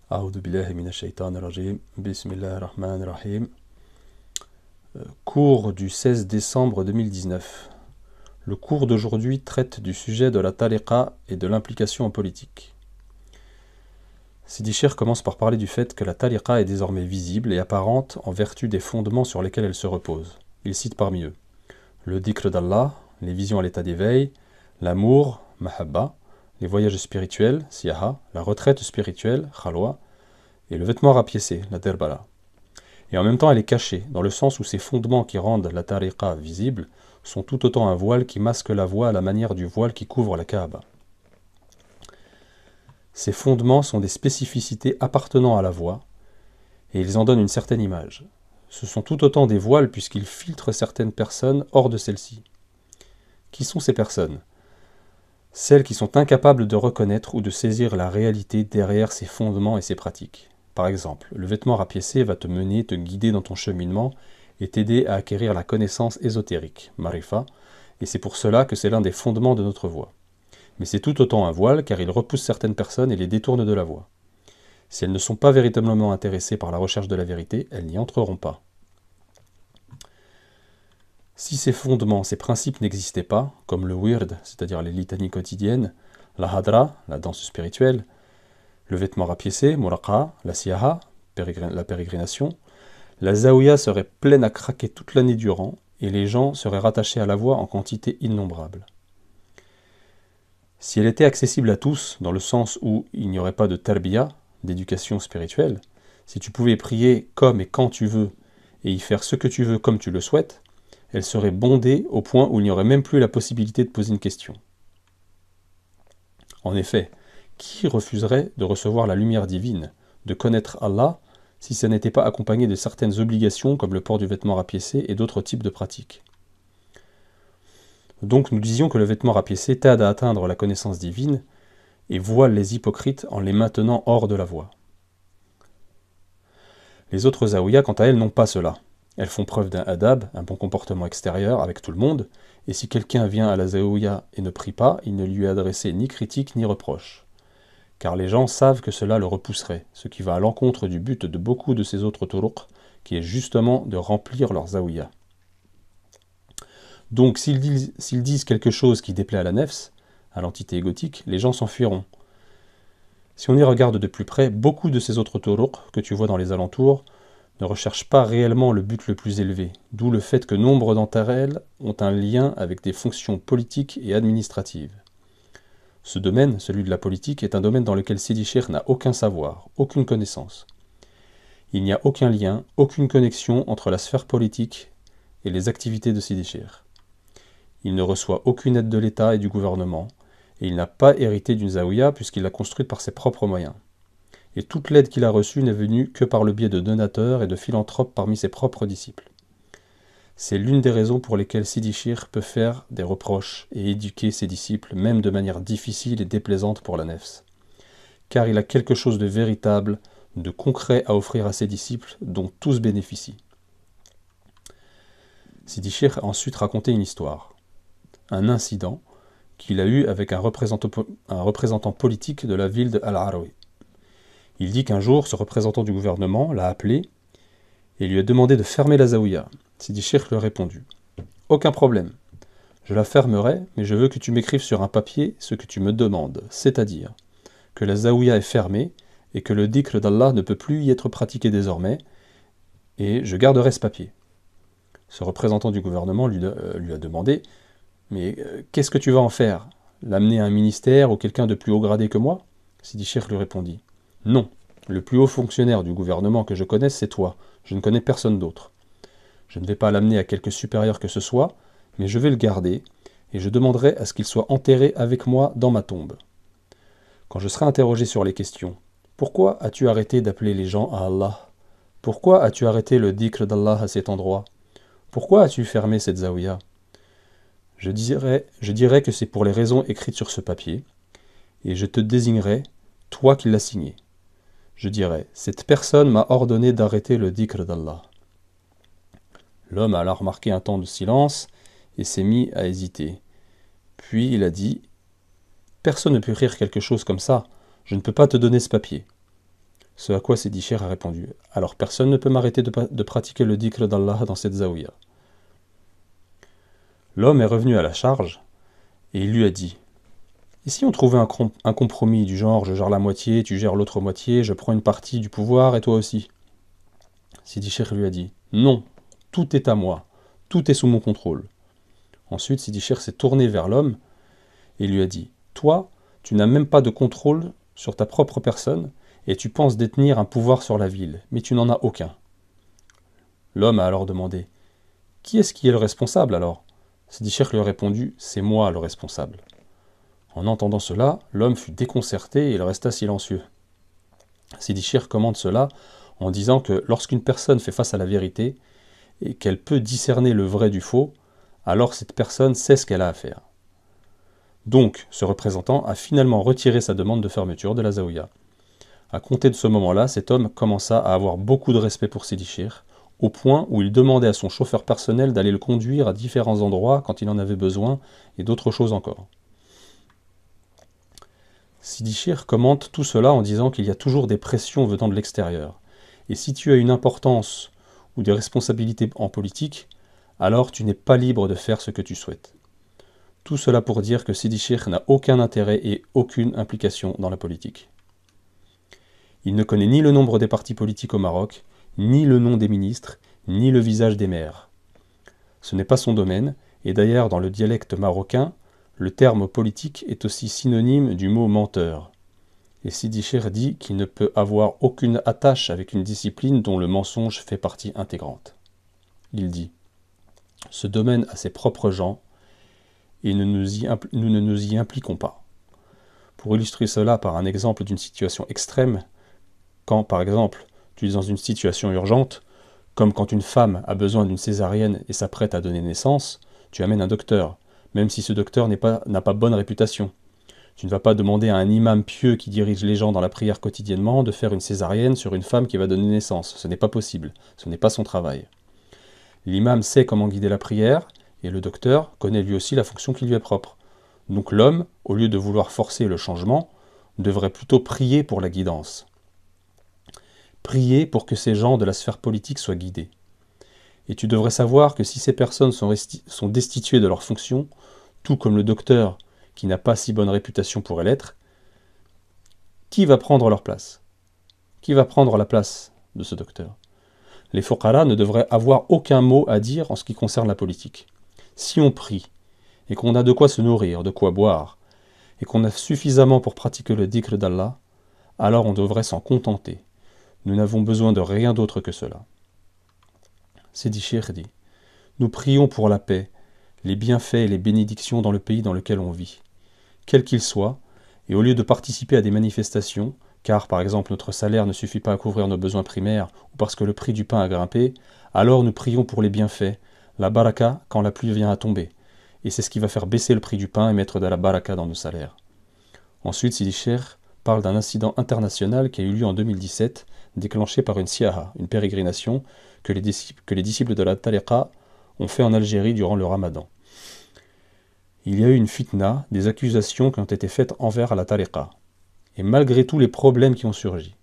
A'udhu billahi minash shaitanir rajim. Bismillahir rahmanir rahim. Cours du 16 décembre 2019. Le cours d'aujourd'hui traite du sujet de la tariqa et de l'implication en politique. Sidi Cheikh commence par parler du fait que la tariqa est désormais visible et apparente en vertu des fondements sur lesquels elle se repose. Il cite parmi eux le dhikr d'Allah, les visions à l'état d'éveil, l'amour, mahabba, les voyages spirituels, siyaha, la retraite spirituelle, khalwa, et le vêtement rapiécé, la derbala. Et en même temps elle est cachée, dans le sens où ces fondements qui rendent la tariqa visible sont tout autant un voile qui masque la voie à la manière du voile qui couvre la Kaaba. Ces fondements sont des spécificités appartenant à la voie, et ils en donnent une certaine image. Ce sont tout autant des voiles puisqu'ils filtrent certaines personnes hors de celles-ci. Qui sont ces personnes ? Celles qui sont incapables de reconnaître ou de saisir la réalité derrière ces fondements et ces pratiques. Par exemple, le vêtement rapiécé va te mener, te guider dans ton cheminement et t'aider à acquérir la connaissance ésotérique, marifa, et c'est pour cela que c'est l'un des fondements de notre voie. Mais c'est tout autant un voile car il repousse certaines personnes et les détourne de la voie. Si elles ne sont pas véritablement intéressées par la recherche de la vérité, elles n'y entreront pas. Si ces fondements, ces principes n'existaient pas, comme le wird, c'est-à-dire les litanies quotidiennes, la hadra, la danse spirituelle, le vêtement rapiécé, muraqa, la siyaha, la pérégrination, la zaouia serait pleine à craquer toute l'année durant et les gens seraient rattachés à la voie en quantité innombrable. Si elle était accessible à tous, dans le sens où il n'y aurait pas de tarbiya, d'éducation spirituelle, si tu pouvais prier comme et quand tu veux et y faire ce que tu veux comme tu le souhaites, elle serait bondée au point où il n'y aurait même plus la possibilité de poser une question. En effet, qui refuserait de recevoir la lumière divine, de connaître Allah, si ça n'était pas accompagné de certaines obligations comme le port du vêtement rapiécé et d'autres types de pratiques ? Donc nous disions que le vêtement rapiécé t'aide à atteindre la connaissance divine et voile les hypocrites en les maintenant hors de la voie. Les autres zaouïas, quant à elles, n'ont pas cela. Elles font preuve d'un adab, un bon comportement extérieur avec tout le monde, et si quelqu'un vient à la zaouïa et ne prie pas, il ne lui est adressé ni critique ni reproche. Car les gens savent que cela le repousserait, ce qui va à l'encontre du but de beaucoup de ces autres turuq, qui est justement de remplir leur zaouïa. Donc s'ils disent quelque chose qui déplaît à la nefs, à l'entité égotique, les gens s'enfuiront. Si on y regarde de plus près, beaucoup de ces autres turuq que tu vois dans les alentours ne recherchent pas réellement le but le plus élevé, d'où le fait que nombre d'entre elles ont un lien avec des fonctions politiques et administratives. Ce domaine, celui de la politique, est un domaine dans lequel Sidi Cheikh n'a aucun savoir, aucune connaissance. Il n'y a aucun lien, aucune connexion entre la sphère politique et les activités de Sidi Cheikh. Il ne reçoit aucune aide de l'État et du gouvernement, et il n'a pas hérité d'une zaouïa puisqu'il l'a construite par ses propres moyens. Et toute l'aide qu'il a reçue n'est venue que par le biais de donateurs et de philanthropes parmi ses propres disciples. C'est l'une des raisons pour lesquelles Sidi Cheikh peut faire des reproches et éduquer ses disciples, même de manière difficile et déplaisante pour la nefs. Car il a quelque chose de véritable, de concret à offrir à ses disciples, dont tous bénéficient. Sidi Cheikh a ensuite raconté une histoire, un incident qu'il a eu avec un représentant politique de la ville de Al-Arawi. Il dit qu'un jour, ce représentant du gouvernement l'a appelé et lui a demandé de fermer la zaouïa. Sidi Cheikh lui a répondu « Aucun problème, je la fermerai, mais je veux que tu m'écrives sur un papier ce que tu me demandes, c'est-à-dire que la zaouïa est fermée et que le dhikr d'Allah ne peut plus y être pratiqué désormais, et je garderai ce papier. » Ce représentant du gouvernement lui a demandé « Mais qu'est-ce que tu vas en faire ? L'amener à un ministère ou quelqu'un de plus haut gradé que moi ?» Sidi Cheikh lui répondit « Non, le plus haut fonctionnaire du gouvernement que je connaisse, c'est toi. Je ne connais personne d'autre. Je ne vais pas l'amener à quelque supérieur que ce soit, mais je vais le garder, et je demanderai à ce qu'il soit enterré avec moi dans ma tombe. Quand je serai interrogé sur les questions, pourquoi as-tu arrêté d'appeler les gens à Allah ? Pourquoi as-tu arrêté le dhikr d'Allah à cet endroit ? Pourquoi as-tu fermé cette zaouïa ? Je dirai que c'est pour les raisons écrites sur ce papier, et je te désignerai, toi qui l'as signé. Je dirai, cette personne m'a ordonné d'arrêter le dhikr d'Allah. L'homme a alors remarqué un temps de silence et s'est mis à hésiter. Puis il a dit, personne ne peut écrire quelque chose comme ça, je ne peux pas te donner ce papier. Ce à quoi Sidi Cheikh a répondu: alors personne ne peut m'arrêter de pratiquer le dhikr d'Allah dans cette zaouïa. L'homme est revenu à la charge et il lui a dit: et si on trouvait un compromis du genre je gère la moitié, tu gères l'autre moitié, je prends une partie du pouvoir et toi aussi? Sidi Cheikh lui a dit: non, tout est à moi, tout est sous mon contrôle. Ensuite, Sidi Cheikh s'est tourné vers l'homme et lui a dit: toi, tu n'as même pas de contrôle sur ta propre personne et tu penses détenir un pouvoir sur la ville, mais tu n'en as aucun. L'homme a alors demandé: qui est le responsable alors? Sidi Cheikh lui a répondu: c'est moi le responsable. En entendant cela, l'homme fut déconcerté et il resta silencieux. Sidi Cheikh commente cela en disant que lorsqu'une personne fait face à la vérité et qu'elle peut discerner le vrai du faux, alors cette personne sait ce qu'elle a à faire. Donc, ce représentant a finalement retiré sa demande de fermeture de la zaouïa. À compter de ce moment-là, cet homme commença à avoir beaucoup de respect pour Sidi Cheikh, au point où il demandait à son chauffeur personnel d'aller le conduire à différents endroits quand il en avait besoin, et d'autres choses encore. Sidi Cheikh commente tout cela en disant qu'il y a toujours des pressions venant de l'extérieur. Et si tu as une importance ou des responsabilités en politique, alors tu n'es pas libre de faire ce que tu souhaites. Tout cela pour dire que Sidi Cheikh n'a aucun intérêt et aucune implication dans la politique. Il ne connaît ni le nombre des partis politiques au Maroc, ni le nom des ministres, ni le visage des maires. Ce n'est pas son domaine, et d'ailleurs dans le dialecte marocain, le terme politique est aussi synonyme du mot menteur. Et Sidi Cheikh dit qu'il ne peut avoir aucune attache avec une discipline dont le mensonge fait partie intégrante. Il dit: ce domaine a ses propres gens, et nous ne nous y impliquons pas. Pour illustrer cela par un exemple d'une situation extrême, quand par exemple tu es dans une situation urgente, comme quand une femme a besoin d'une césarienne et s'apprête à donner naissance, tu amènes un docteur, même si ce docteur n'a pas bonne réputation. Tu ne vas pas demander à un imam pieux qui dirige les gens dans la prière quotidiennement de faire une césarienne sur une femme qui va donner naissance. Ce n'est pas possible, ce n'est pas son travail. L'imam sait comment guider la prière, et le docteur connaît lui aussi la fonction qui lui est propre. Donc l'homme, au lieu de vouloir forcer le changement, devrait plutôt prier pour la guidance. Prier pour que ces gens de la sphère politique soient guidés. Et tu devrais savoir que si ces personnes sont destituées de leur fonction, tout comme le docteur qui n'a pas si bonne réputation pourrait l'être, qui va prendre leur place? Qui va prendre la place de ce docteur? Les fuqara ne devraient avoir aucun mot à dire en ce qui concerne la politique. Si on prie, et qu'on a de quoi se nourrir, de quoi boire, et qu'on a suffisamment pour pratiquer le dhikr d'Allah, alors on devrait s'en contenter. Nous n'avons besoin de rien d'autre que cela. Sidi Cheikh dit: nous prions pour la paix, les bienfaits et les bénédictions dans le pays dans lequel on vit, quel qu'il soit, et au lieu de participer à des manifestations, car par exemple notre salaire ne suffit pas à couvrir nos besoins primaires ou parce que le prix du pain a grimpé, alors nous prions pour les bienfaits, la baraka quand la pluie vient à tomber, et c'est ce qui va faire baisser le prix du pain et mettre de la baraka dans nos salaires. Ensuite, Sidi Cheikh parle d'un incident international qui a eu lieu en 2017, déclenché par une siyaha, une pérégrination que les disciples de la tariqa ont fait en Algérie durant le ramadan. Il y a eu une fitna, des accusations qui ont été faites envers la tariqa. Et malgré tous les problèmes qui ont surgi,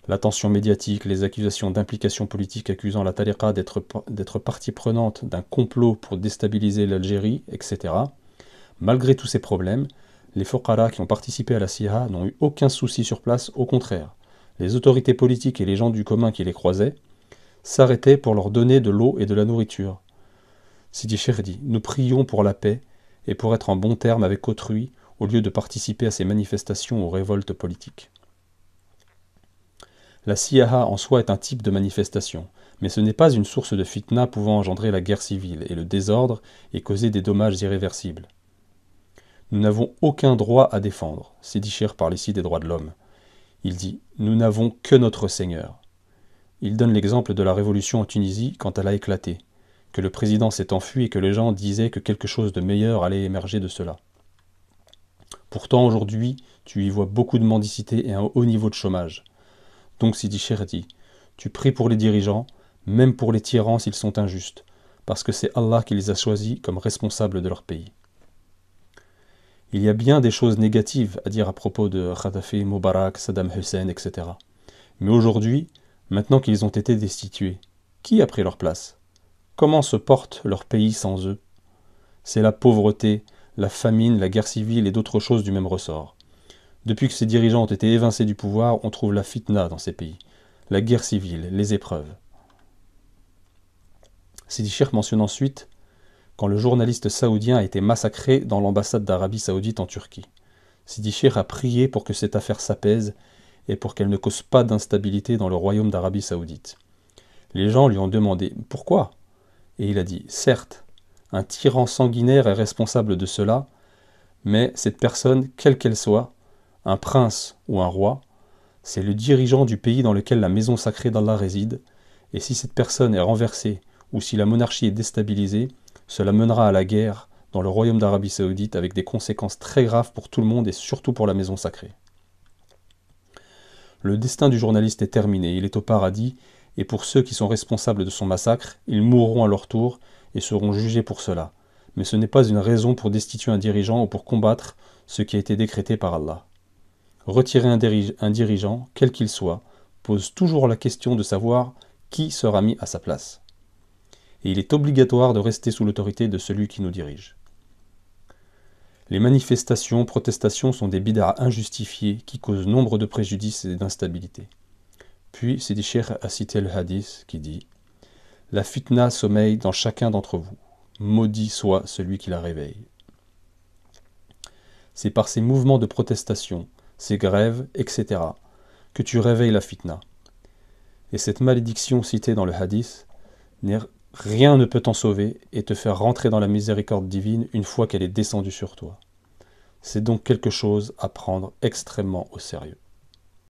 l'attention médiatique, les accusations d'implication politique accusant la tariqa d'être partie prenante d'un complot pour déstabiliser l'Algérie, etc., malgré tous ces problèmes, les fuqara qui ont participé à la siyaha n'ont eu aucun souci sur place, au contraire. Les autorités politiques et les gens du commun qui les croisaient s'arrêtaient pour leur donner de l'eau et de la nourriture. Sidi Cheikh dit: nous prions pour la paix et pour être en bon terme avec autrui, au lieu de participer à ces manifestations ou révoltes politiques. La siyaha en soi est un type de manifestation, mais ce n'est pas une source de fitna pouvant engendrer la guerre civile et le désordre et causer des dommages irréversibles. Nous n'avons aucun droit à défendre. Sidi Cheikh parle ici des droits de l'homme. Il dit: nous n'avons que notre Seigneur. Il donne l'exemple de la révolution en Tunisie quand elle a éclaté, que le président s'est enfui et que les gens disaient que quelque chose de meilleur allait émerger de cela. Pourtant aujourd'hui, tu y vois beaucoup de mendicité et un haut niveau de chômage. Donc Sidi Cheikh dit: tu pries pour les dirigeants, même pour les tyrans s'ils sont injustes, parce que c'est Allah qui les a choisis comme responsables de leur pays. Il y a bien des choses négatives à dire à propos de Kadhafi, Moubarak, Saddam Hussein, etc. Mais aujourd'hui, maintenant qu'ils ont été destitués, qui a pris leur place? Comment se porte leur pays sans eux? C'est la pauvreté, la famine, la guerre civile et d'autres choses du même ressort. Depuis que ces dirigeants ont été évincés du pouvoir, on trouve la fitna dans ces pays, la guerre civile, les épreuves. Sidi Cheikh mentionne ensuite quand le journaliste saoudien a été massacré dans l'ambassade d'Arabie Saoudite en Turquie. Sidi Cheikh a prié pour que cette affaire s'apaise et pour qu'elle ne cause pas d'instabilité dans le royaume d'Arabie Saoudite. Les gens lui ont demandé « Pourquoi ?» Et il a dit « Certes, un tyran sanguinaire est responsable de cela, mais cette personne, quelle qu'elle soit, un prince ou un roi, c'est le dirigeant du pays dans lequel la maison sacrée d'Allah réside, et si cette personne est renversée ou si la monarchie est déstabilisée, cela mènera à la guerre dans le royaume d'Arabie Saoudite avec des conséquences très graves pour tout le monde et surtout pour la maison sacrée. Le destin du journaliste est terminé, il est au paradis, et pour ceux qui sont responsables de son massacre, ils mourront à leur tour et seront jugés pour cela. Mais ce n'est pas une raison pour destituer un dirigeant ou pour combattre ce qui a été décrété par Allah. Retirer un dirigeant, quel qu'il soit, pose toujours la question de savoir qui sera mis à sa place. Et il est obligatoire de rester sous l'autorité de celui qui nous dirige. Les manifestations, protestations sont des bid'as injustifiées qui causent nombre de préjudices et d'instabilité. Puis Sidi Cheikh a cité le hadith qui dit « La fitna sommeille dans chacun d'entre vous. Maudit soit celui qui la réveille. » C'est par ces mouvements de protestation, ces grèves, etc., que tu réveilles la fitna. Et cette malédiction citée dans le hadith, rien ne peut t'en sauver et te faire rentrer dans la miséricorde divine une fois qu'elle est descendue sur toi. C'est donc quelque chose à prendre extrêmement au sérieux.